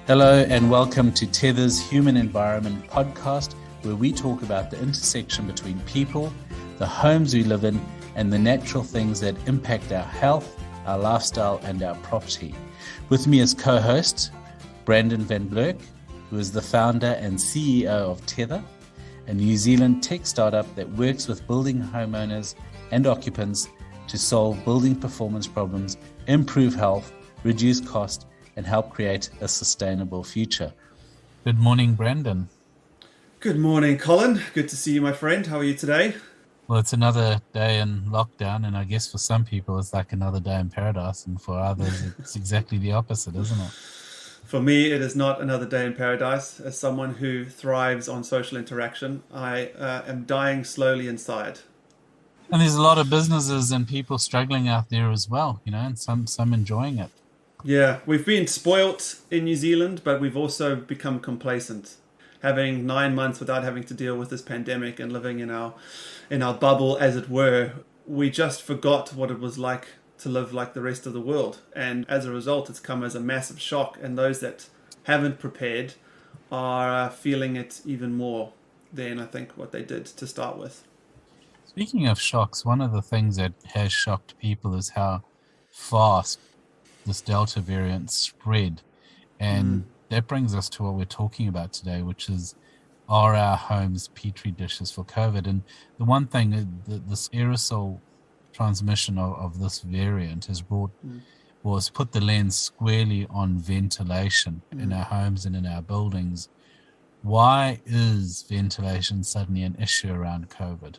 Hello and welcome to Tether's Human Environment podcast, where we talk about the intersection between people, the homes we live in, and the natural things that impact our health, our lifestyle, and our property. With me as co-host, Brandon van Blerk, who is the founder and CEO of Tether, a New Zealand tech startup that works with building homeowners and occupants to solve building performance problems, improve health, reduce cost, and help create a sustainable future. Good morning, Brandon. Good morning, Colin. Good to see you, my friend. How are you today? Well, it's another day in lockdown, and I guess for some people it's like another day in paradise, and for others it's exactly the opposite, isn't it? For me, it is not another day in paradise. As someone who thrives on social interaction, I am dying slowly inside. And there's a lot of businesses and people struggling out there as well, and some enjoying it. Yeah, we've been spoilt in New Zealand, but we've also become complacent. Having 9 months without having to deal with this pandemic and living in our bubble, as it were, we just forgot what it was like to live like the rest of the world. And as a result, it's come as a massive shock. And those that haven't prepared are feeling it even more than I think what they did to start with. Speaking of shocks, one of the things that has shocked people is how fast this Delta variant spread. And that brings us to what we're talking about today, which is, are our homes petri dishes for COVID? And the one thing that this aerosol transmission of this variant has brought was put the lens squarely on ventilation in our homes and in our buildings. Why is ventilation suddenly an issue around COVID?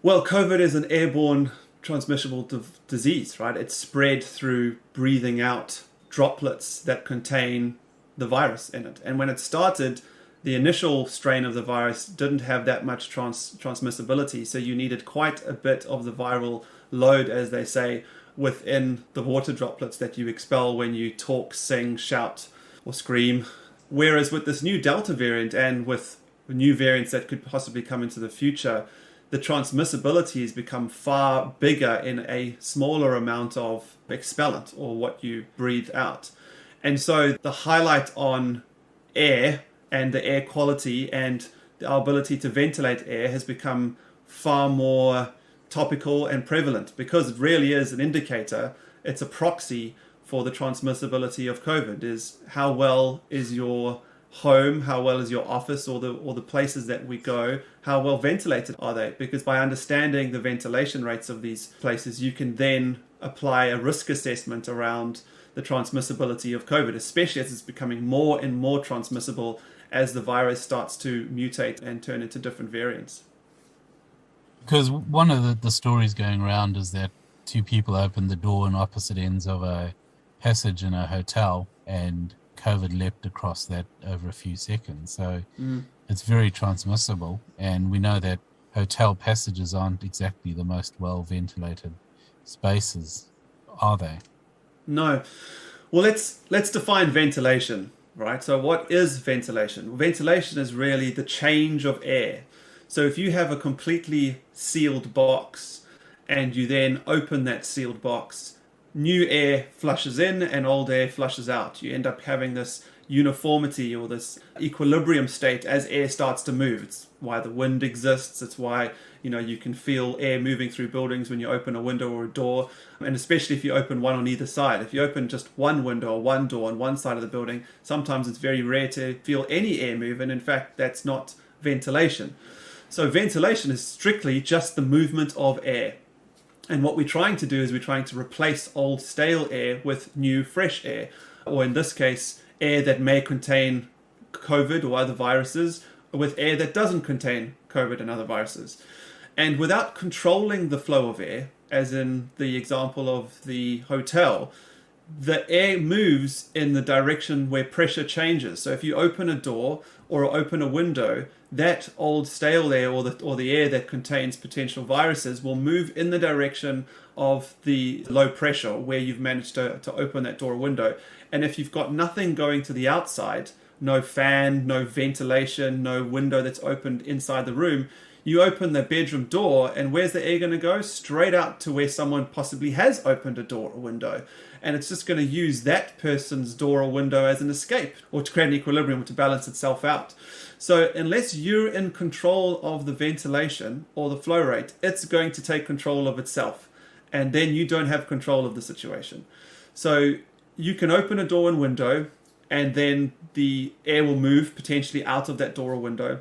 Well, COVID is an airborne transmissible disease, right? It's spread through breathing out droplets that contain the virus in it. And when it started, the initial strain of the virus didn't have that much transmissibility. So you needed quite a bit of the viral load, as they say, within the water droplets that you expel when you talk, sing, shout, or scream. Whereas with this new Delta variant and with new variants that could possibly come into the future, the transmissibility has become far bigger in a smaller amount of expellant, or what you breathe out. And so the highlight on air and the air quality and our ability to ventilate air has become far more topical and prevalent, because it really is an indicator. It's a proxy for the transmissibility of COVID. Is how well is your home, how well is your office, or the places that we go, how well ventilated are they? Because by understanding the ventilation rates of these places, you can then apply a risk assessment around the transmissibility of COVID, especially as it's becoming more and more transmissible as the virus starts to mutate and turn into different variants. Because one of the stories going around is that two people opened the door on opposite ends of a passage in a hotel, and COVID leapt across that over a few seconds. So it's very transmissible. And we know that hotel passages aren't exactly the most well ventilated spaces, are they? No. Well, let's define ventilation, right? So what is ventilation? Ventilation is really the change of air. So if you have a completely sealed box and you then open that sealed box, new air flushes in and old air flushes out. You end up having this uniformity or this equilibrium state as air starts to move. It's why the wind exists. It's why you can feel air moving through buildings when you open a window or a door, and especially if you open one on either side. If you open just one window or one door on one side of the building, sometimes it's very rare to feel any air move, and in fact that's not ventilation. So ventilation is strictly just the movement of air. And what we're trying to do is we're trying to replace old stale air with new fresh air, or in this case, air that may contain COVID or other viruses, with air that doesn't contain COVID and other viruses. And without controlling the flow of air, as in the example of the hotel, the air moves in the direction where pressure changes. So if you open a door or open a window, that old stale air or the air that contains potential viruses will move in the direction of the low pressure where you've managed to open that door or window. And if you've got nothing going to the outside, no fan, no ventilation, no window that's opened inside the room, You open the bedroom door, and where's the air going to go? Straight out to where someone possibly has opened a door or window. And it's just going to use that person's door or window as an escape, or to create an equilibrium, or to balance itself out. So unless you're in control of the ventilation or the flow rate, it's going to take control of itself. And then you don't have control of the situation. So you can open a door and window, and then the air will move potentially out of that door or window.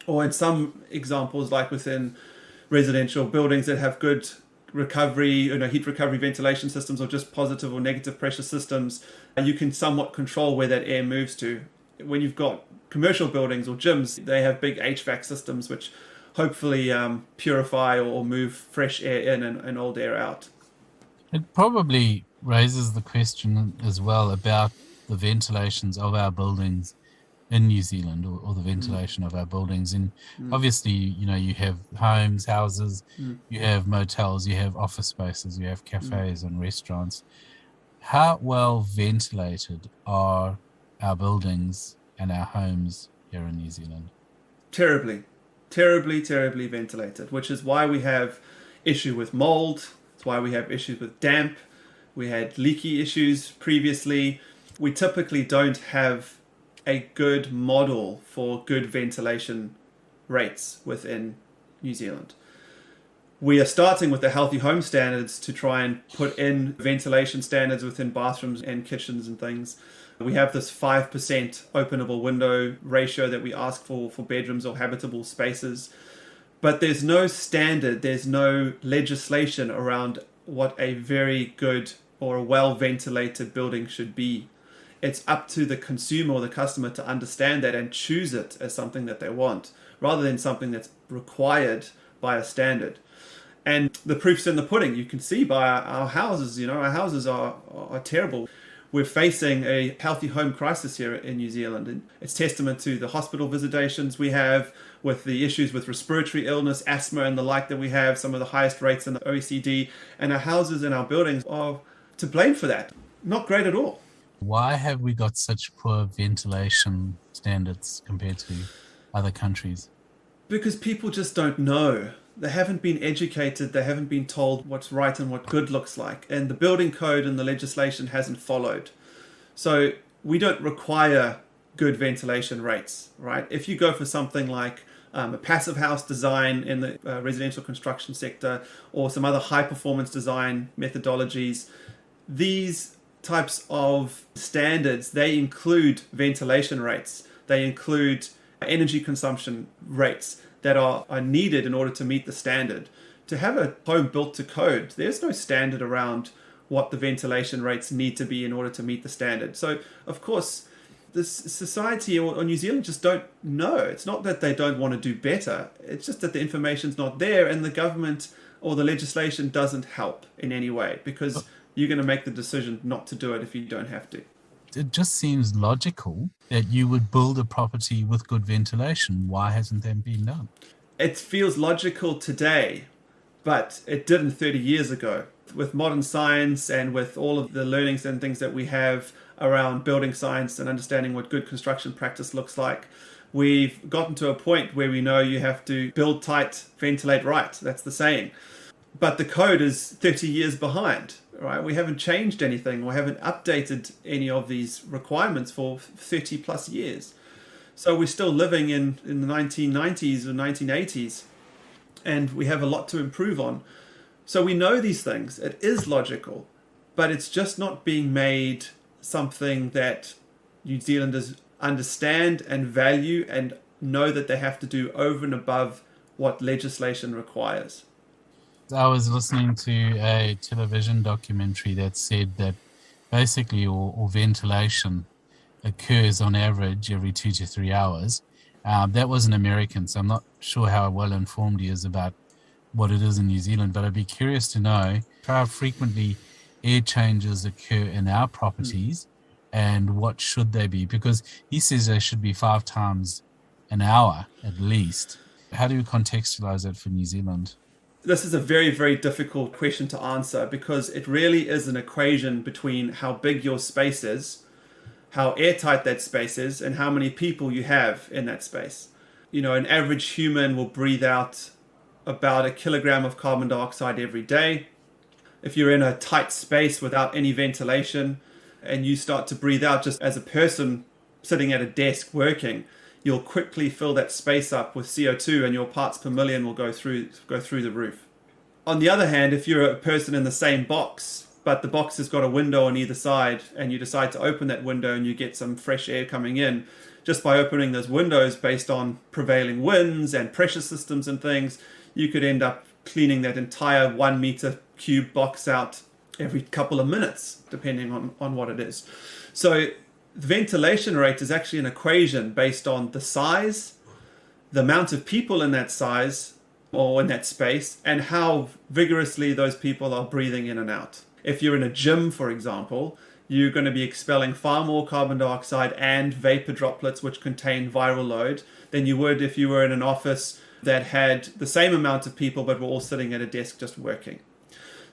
Or in some examples, like within residential buildings that have good recovery, heat recovery ventilation systems, or just positive or negative pressure systems, you can somewhat control where that air moves to. When you've got commercial buildings or gyms, they have big HVAC systems which hopefully purify or move fresh air in and old air out. It probably raises the question as well about the ventilations of our buildings in New Zealand, or the ventilation of our buildings. And obviously, you have homes, houses, you have motels, you have office spaces, you have cafes and restaurants. How well ventilated are our buildings and our homes here in New Zealand? Terribly ventilated, which is why we have issue with mold. It's why we have issues with damp. We had leaky issues previously. We typically don't have a good model for good ventilation rates within New Zealand. We are starting with the healthy home standards to try and put in ventilation standards within bathrooms and kitchens and things. We have this 5% openable window ratio that we ask for bedrooms or habitable spaces. But there's no standard, there's no legislation around what a very good or a well-ventilated building should be. It's up to the consumer or the customer to understand that and choose it as something that they want, rather than something that's required by a standard. And the proof's in the pudding. You can see by our houses, our houses are terrible. We're facing a healthy home crisis here in New Zealand. And it's testament to the hospital visitations we have, with the issues with respiratory illness, asthma and the like that we have, some of the highest rates in the OECD. And our houses and our buildings are to blame for that. Not great at all. Why have we got such poor ventilation standards compared to other countries? Because people just don't know. They haven't been educated. They haven't been told what's right and what good looks like. And the building code and the legislation hasn't followed. So we don't require good ventilation rates, right? If you go for something like a passive house design in the residential construction sector, or some other high performance design methodologies, these types of standards, they include ventilation rates. They include energy consumption rates that are needed in order to meet the standard. To have a home built to code, there's no standard around what the ventilation rates need to be in order to meet the standard. So, of course, this society or New Zealand just don't know. It's not that they don't want to do better. It's just that the information's not there, and the government or the legislation doesn't help in any way, because you're going to make the decision not to do it if you don't have to. It just seems logical that you would build a property with good ventilation. Why hasn't that been done? It feels logical today, but it didn't 30 years ago. With modern science and with all of the learnings and things that we have around building science and understanding what good construction practice looks like, we've gotten to a point where we know you have to build tight, ventilate right. That's the saying. But the code is 30 years behind, right? We haven't changed anything. We haven't updated any of these requirements for 30 plus years. So we're still living in the 1990s or 1980s, and we have a lot to improve on. So we know these things. It is logical, but it's just not being made something that New Zealanders understand and value and know that they have to do over and above what legislation requires. I was listening to a television documentary that said that basically or ventilation occurs on average every 2 to 3 hours. That was an American, so I'm not sure how well informed he is about what it is in New Zealand, but I'd be curious to know how frequently air changes occur in our properties and what should they be, because he says they should be 5 times an hour at least. How do you contextualize that for New Zealand? This is a very, very difficult question to answer, because it really is an equation between how big your space is, how airtight that space is, and how many people you have in that space. an average human will breathe out about a kilogram of carbon dioxide every day. If you're in a tight space without any ventilation and you start to breathe out just as a person sitting at a desk working, you'll quickly fill that space up with CO2 and your parts per million will go through the roof. On the other hand, if you're a person in the same box, but the box has got a window on either side and you decide to open that window and you get some fresh air coming in, just by opening those windows based on prevailing winds and pressure systems and things, you could end up cleaning that entire 1 meter cube box out every couple of minutes, depending on what it is. So the ventilation rate is actually an equation based on the size, the amount of people in that size or in that space, and how vigorously those people are breathing in and out. If you're in a gym, for example, you're going to be expelling far more carbon dioxide and vapor droplets, which contain viral load, than you would if you were in an office that had the same amount of people but were all sitting at a desk just working.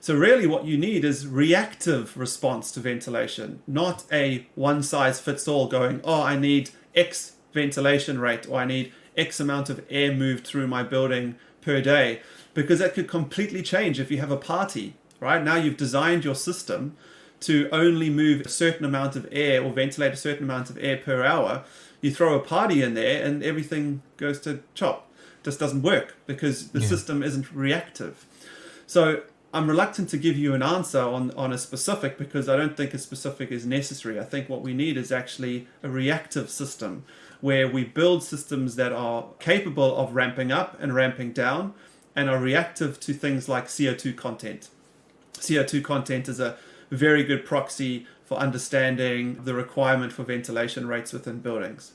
So really what you need is reactive response to ventilation, not a one-size-fits-all going, oh, I need X ventilation rate, or I need X amount of air moved through my building per day, because that could completely change if you have a party, right? Now you've designed your system to only move a certain amount of air or ventilate a certain amount of air per hour. You throw a party in there and everything goes to chop. It just doesn't work because the system isn't reactive. So I'm reluctant to give you an answer on a specific, because I don't think a specific is necessary. I think what we need is actually a reactive system where we build systems that are capable of ramping up and ramping down and are reactive to things like CO2 content. CO2 content is a very good proxy for understanding the requirement for ventilation rates within buildings.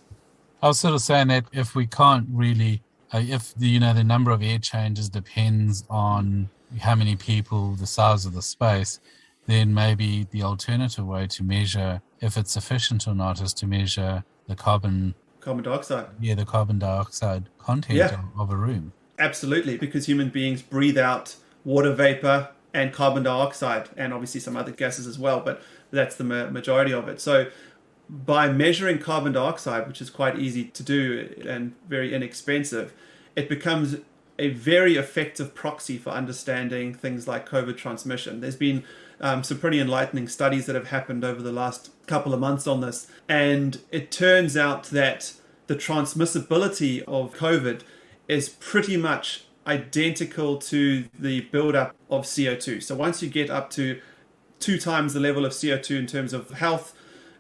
I was sort of saying that if we can't really, if the number of air changes depends on how many people, the size of the space, then maybe the alternative way to measure if it's sufficient or not is to measure the carbon dioxide. Yeah, the carbon dioxide content of a room. Absolutely, because human beings breathe out water vapor and carbon dioxide, and obviously some other gases as well, but that's the majority of it. So by measuring carbon dioxide, which is quite easy to do and very inexpensive, it becomes a very effective proxy for understanding things like COVID transmission. There's been some pretty enlightening studies that have happened over the last couple of months on this, and it turns out that the transmissibility of COVID is pretty much identical to the buildup of CO2. So once you get up to 2 times the level of CO2 in terms of health,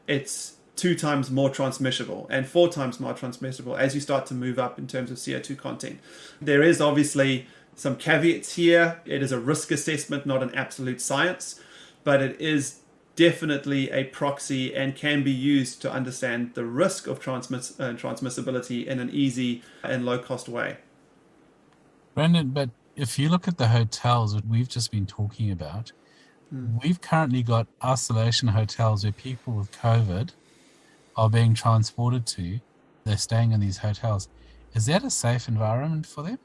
it's 2 times more transmissible and 4 times more transmissible as you start to move up in terms of CO2 content. There is obviously some caveats here. It is a risk assessment, not an absolute science, but it is definitely a proxy and can be used to understand the risk of transmissibility in an easy and low-cost way. Brandon, but if you look at the hotels that we've just been talking about, we've currently got isolation hotels where people with COVID are being transported to. They're staying in these hotels. Is that a safe environment for them?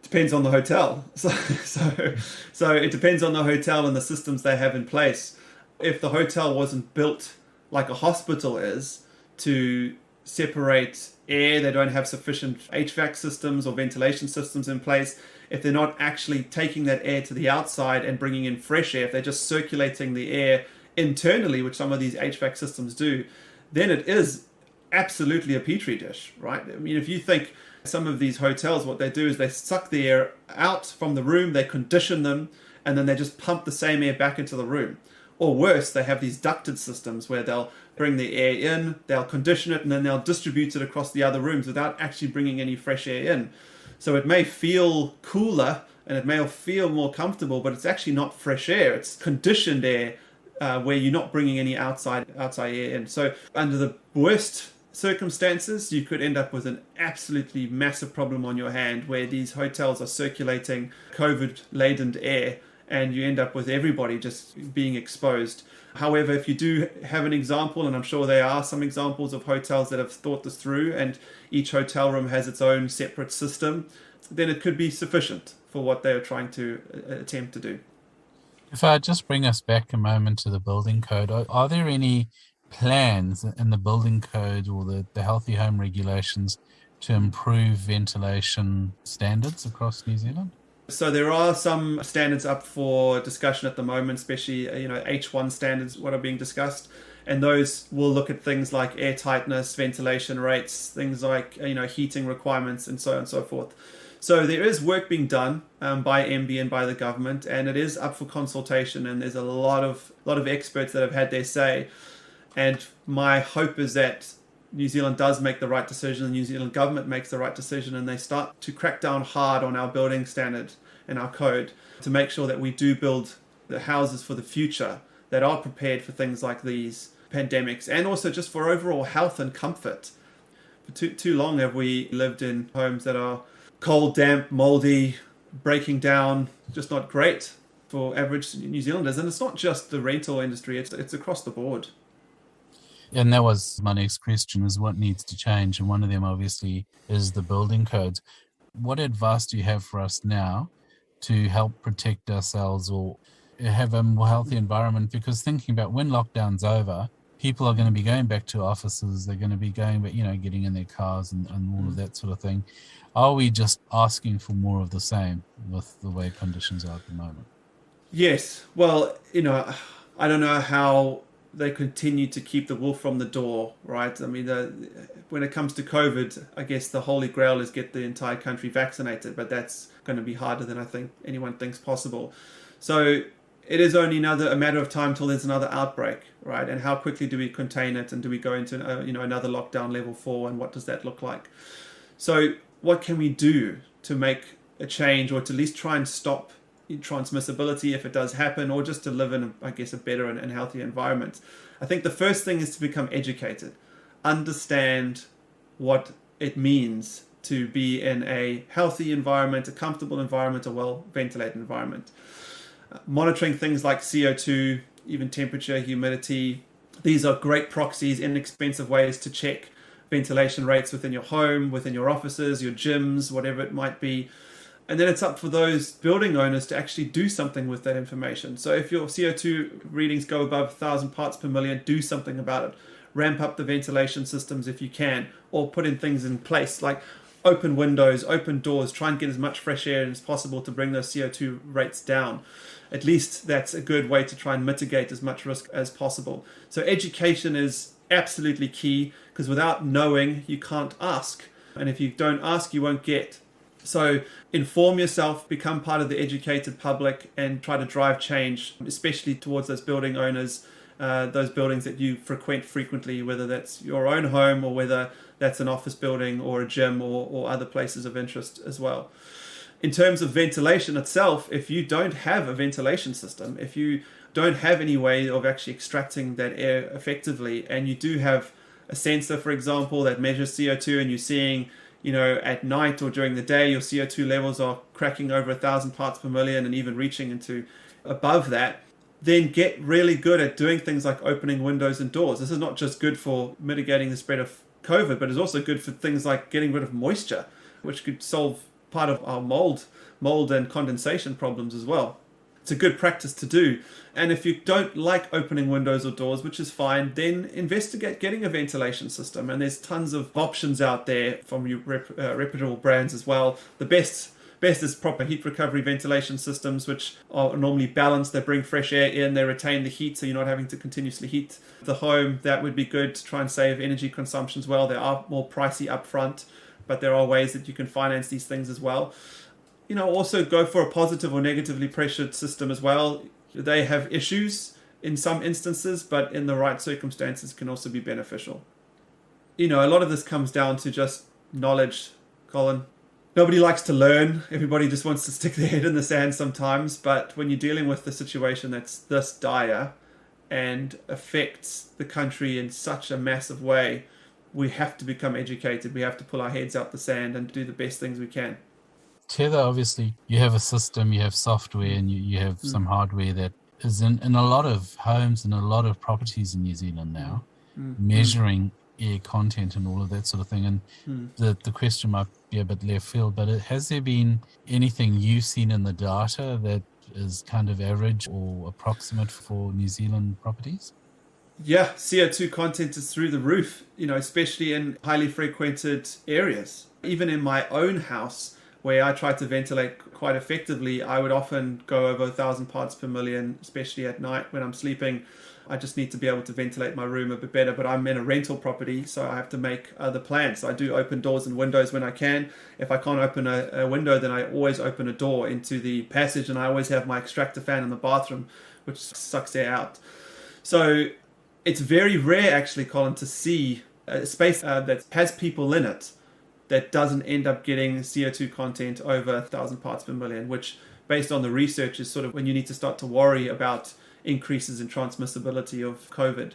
Depends on the hotel. So it depends on the hotel and the systems they have in place. If the hotel wasn't built like a hospital is to separate air, they don't have sufficient HVAC systems or ventilation systems in place, if they're not actually taking that air to the outside and bringing in fresh air, if they're just circulating the air internally, which some of these HVAC systems do, then it is absolutely a petri dish, right? I mean, if you think some of these hotels, what they do is they suck the air out from the room, they condition them, and then they just pump the same air back into the room. Or worse, they have these ducted systems where they'll bring the air in, they'll condition it, and then they'll distribute it across the other rooms without actually bringing any fresh air in. So it may feel cooler and it may feel more comfortable, but it's actually not fresh air. It's conditioned air where you're not bringing any outside air in. So under the worst circumstances, you could end up with an absolutely massive problem on your hand where these hotels are circulating COVID-laden air and you end up with everybody just being exposed. However, if you do have an example, and I'm sure there are some examples of hotels that have thought this through and each hotel room has its own separate system, then it could be sufficient for what they're trying to attempt to do. If I just bring us back a moment to the building code, are there any plans in the building code or the healthy home regulations to improve ventilation standards across New Zealand? So there are some standards up for discussion at the moment, especially H1 standards what are being discussed, and those will look at things like air tightness, ventilation rates, things like heating requirements, and so on and so forth. So there is work being done by MB and by the government, and it is up for consultation. And there's a lot of experts that have had their say. And my hope is that New Zealand does make the right decision, the New Zealand government makes the right decision, and they start to crack down hard on our building standard and our code to make sure that we do build the houses for the future that are prepared for things like these pandemics, and also just for overall health and comfort. For too long have we lived in homes that are cold, damp, moldy, breaking down, just not great for average New Zealanders. And it's not just the rental industry, it's across the board. And that was my next question, is what needs to change? And one of them obviously is the building codes. What advice do you have for us now to help protect ourselves or have a more healthy environment? Because thinking about when lockdown's over, people are going to be going back to offices, they're going to be going back, getting in their cars and all of that sort of thing. Are we just asking for more of the same with the way conditions are at the moment? Yes. Well, I don't know how they continue to keep the wolf from the door, right? I mean, when it comes to COVID, I guess the holy grail is get the entire country vaccinated, but that's going to be harder than I think anyone thinks possible. So it is only a matter of time till there's another outbreak, right? And how quickly do we contain it, and do we go into another lockdown level 4, and what does that look like? So what can we do to make a change, or to at least try and stop transmissibility if it does happen, or just to live in, a better and healthier environment? I think the first thing is to become educated, understand what it means to be in a healthy environment, a comfortable environment, a well-ventilated environment. Monitoring things like CO2, even temperature, humidity. These are great proxies, inexpensive ways to check ventilation rates within your home, within your offices, your gyms, whatever it might be. And then it's up for those building owners to actually do something with that information. So if your CO2 readings go above 1,000 parts per million, do something about it. Ramp up the ventilation systems if you can, or put in things in place like open windows, open doors, try and get as much fresh air as possible to bring those CO2 rates down. At least that's a good way to try and mitigate as much risk as possible. So education is absolutely key, because without knowing, you can't ask. And if you don't ask, you won't get. So inform yourself, become part of the educated public, and try to drive change, especially towards those building owners, those buildings that you frequent frequently, whether that's your own home or whether that's an office building or a gym or other places of interest as well. In terms of ventilation itself, if you don't have a ventilation system, if you don't have any way of actually extracting that air effectively, and you do have a sensor, for example, that measures CO2, and you're seeing, at night or during the day, your CO2 levels are cracking over 1,000 parts per million and even reaching into above that, then get really good at doing things like opening windows and doors. This is not just good for mitigating the spread of COVID, but it's also good for things like getting rid of moisture, which could solve part of our mold and condensation problems as well. It's a good practice to do. And if you don't like opening windows or doors, which is fine, then investigate getting a ventilation system. And there's tons of options out there from your reputable brands as well. The best is proper heat recovery ventilation systems, which are normally balanced. They bring fresh air in, they retain the heat, so you're not having to continuously heat the home. That would be good to try and save energy consumption as well. They are more pricey upfront, but there are ways that you can finance these things as well. Also go for a positive or negatively pressured system as well. They have issues in some instances, but in the right circumstances can also be beneficial. A lot of this comes down to just knowledge, Colin. Nobody likes to learn. Everybody just wants to stick their head in the sand sometimes. But when you're dealing with the situation that's this dire and affects the country in such a massive way, we have to become educated. We have to pull our heads out the sand and do the best things we can. Tether, obviously, you have a system, you have software, and you have some hardware that is in a lot of homes and a lot of properties in New Zealand now, measuring air content and all of that sort of thing. And the question might be a bit left field, but has there been anything you've seen in the data that is kind of average or approximate for New Zealand properties? Yeah, CO2 content is through the roof, especially in highly frequented areas. Even in my own house, where I try to ventilate quite effectively, I would often go over 1,000 parts per million, especially at night when I'm sleeping. I just need to be able to ventilate my room a bit better, but I'm in a rental property, so I have to make other plans. So I do open doors and windows when I can. If I can't open a window, then I always open a door into the passage, and I always have my extractor fan in the bathroom, which sucks air out. So it's very rare, actually, Colin, to see a space that has people in it that doesn't end up getting CO2 content over 1,000 parts per million, which, based on the research, is sort of when you need to start to worry about increases in transmissibility of COVID.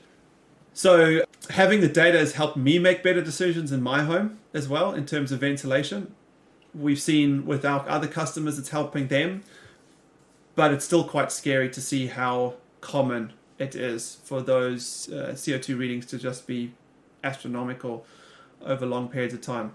So having the data has helped me make better decisions in my home as well in terms of ventilation. We've seen with our other customers it's helping them, but it's still quite scary to see how common it is for those CO2 readings to just be astronomical over long periods of time.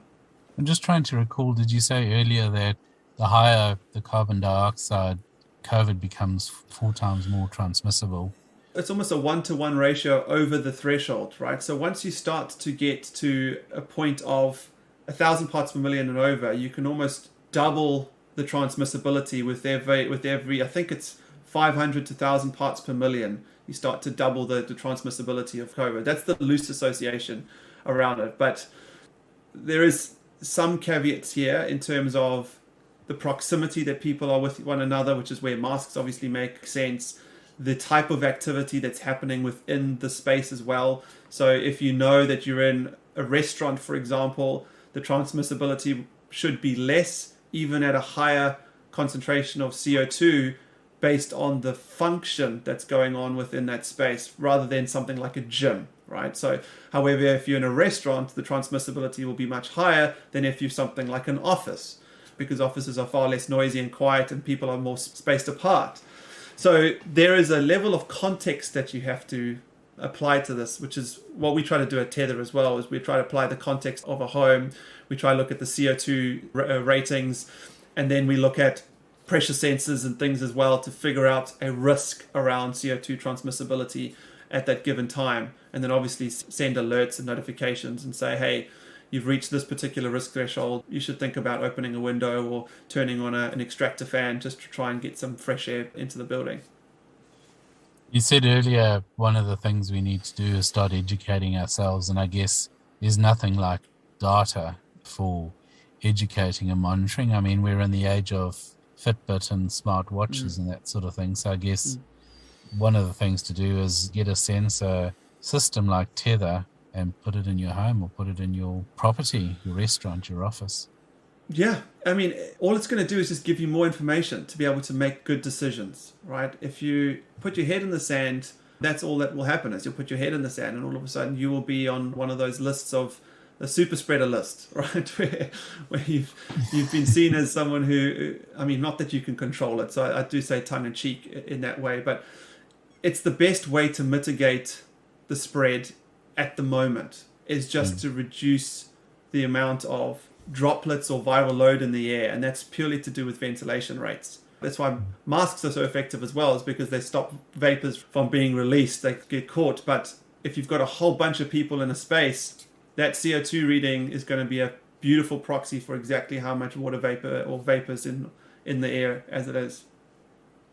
I'm just trying to recall, did you say earlier that the higher the carbon dioxide, COVID becomes 4 times more transmissible? It's almost a 1-to-1 ratio over the threshold, right? So once you start to get to a point of 1,000 parts per million and over, you can almost double the transmissibility with every I think it's 500 to 1,000 parts per million. You start to double the transmissibility of COVID. That's the loose association around it. But there is some caveats here in terms of the proximity that people are with one another, which is where masks obviously make sense. The type of activity that's happening within the space as well. So if you know that you're in a restaurant, for example, the transmissibility should be less, even at a higher concentration of CO2, based on the function that's going on within that space, rather than something like a gym, right? So, however, if you're in a restaurant, the transmissibility will be much higher than if you're something like an office, because offices are far less noisy and quiet and people are more spaced apart. So there is a level of context that you have to apply to this, which is what we try to do at Tether as well, is we try to apply the context of a home. We try to look at the CO2 ratings, and then we look at pressure sensors and things as well to figure out a risk around CO2 transmissibility at that given time. And then obviously send alerts and notifications and say, hey, you've reached this particular risk threshold. You should think about opening a window or turning on an extractor fan just to try and get some fresh air into the building. You said earlier one of the things we need to do is start educating ourselves, and I guess there's nothing like data for educating and monitoring. I mean, we're in the age of Fitbit and smart watches and that sort of thing. So I guess one of the things to do is get a sensor system like Tether and put it in your home or put it in your property, your restaurant, your office. Yeah, I mean, all it's going to do is just give you more information to be able to make good decisions, right? If you put your head in the sand, that's all that will happen is you'll put your head in the sand and all of a sudden you will be on one of those lists of the super spreader list, right? where you've been seen as someone who, I mean, not that you can control it. So I do say tongue in cheek in that way, but it's the best way to mitigate the spread at the moment is just to reduce the amount of droplets or viral load in the air. And that's purely to do with ventilation rates. That's why masks are so effective as well, is because they stop vapors from being released. They get caught. But if you've got a whole bunch of people in a space, that CO2 reading is going to be a beautiful proxy for exactly how much water vapor or vapors in the air as it is.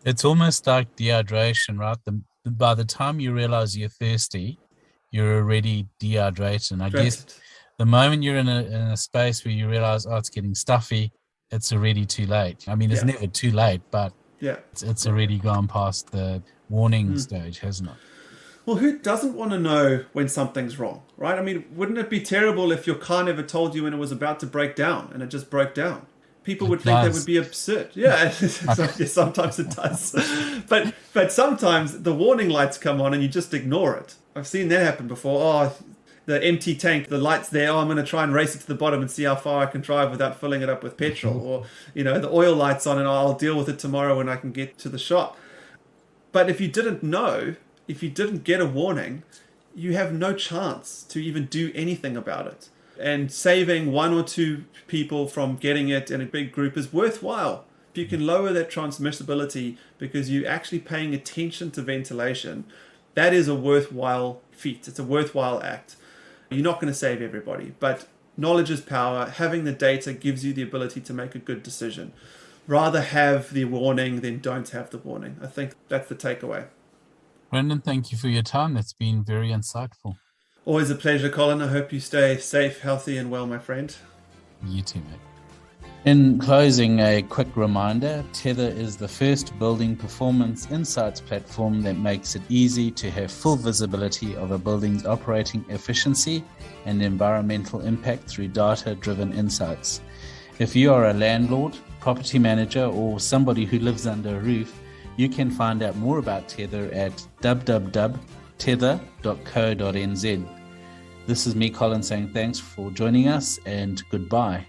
It's almost like dehydration, right? By the time you realize you're thirsty, you're already dehydrated. And I guess the moment you're in a space where you realize, oh, it's getting stuffy, it's already too late. I mean, it's never too late, but it's already gone past the warning stage, hasn't it? Well, who doesn't want to know when something's wrong, right? I mean, wouldn't it be terrible if your car never told you when it was about to break down and it just broke down? People would think that would be absurd. Yeah, sometimes it does. But sometimes the warning lights come on and you just ignore it. I've seen that happen before. Oh, the empty tank, the light's there. Oh, I'm going to try and race it to the bottom and see how far I can drive without filling it up with petrol. Or, the oil light's on and I'll deal with it tomorrow when I can get to the shop. But if you didn't know, if you didn't get a warning, you have no chance to even do anything about it. And saving 1 or 2 people from getting it in a big group is worthwhile. If you can lower that transmissibility because you're actually paying attention to ventilation, that is a worthwhile feat. It's a worthwhile act. You're not going to save everybody, but knowledge is power. Having the data gives you the ability to make a good decision. Rather have the warning than don't have the warning. I think that's the takeaway. Brendan, thank you for your time. That's been very insightful. Always a pleasure, Colin. I hope you stay safe, healthy, and well, my friend. You too, mate. In closing, a quick reminder, Tether is the first building performance insights platform that makes it easy to have full visibility of a building's operating efficiency and environmental impact through data-driven insights. If you are a landlord, property manager, or somebody who lives under a roof, you can find out more about Tether at www.tether.co.nz. This is me, Colin, saying thanks for joining us and goodbye.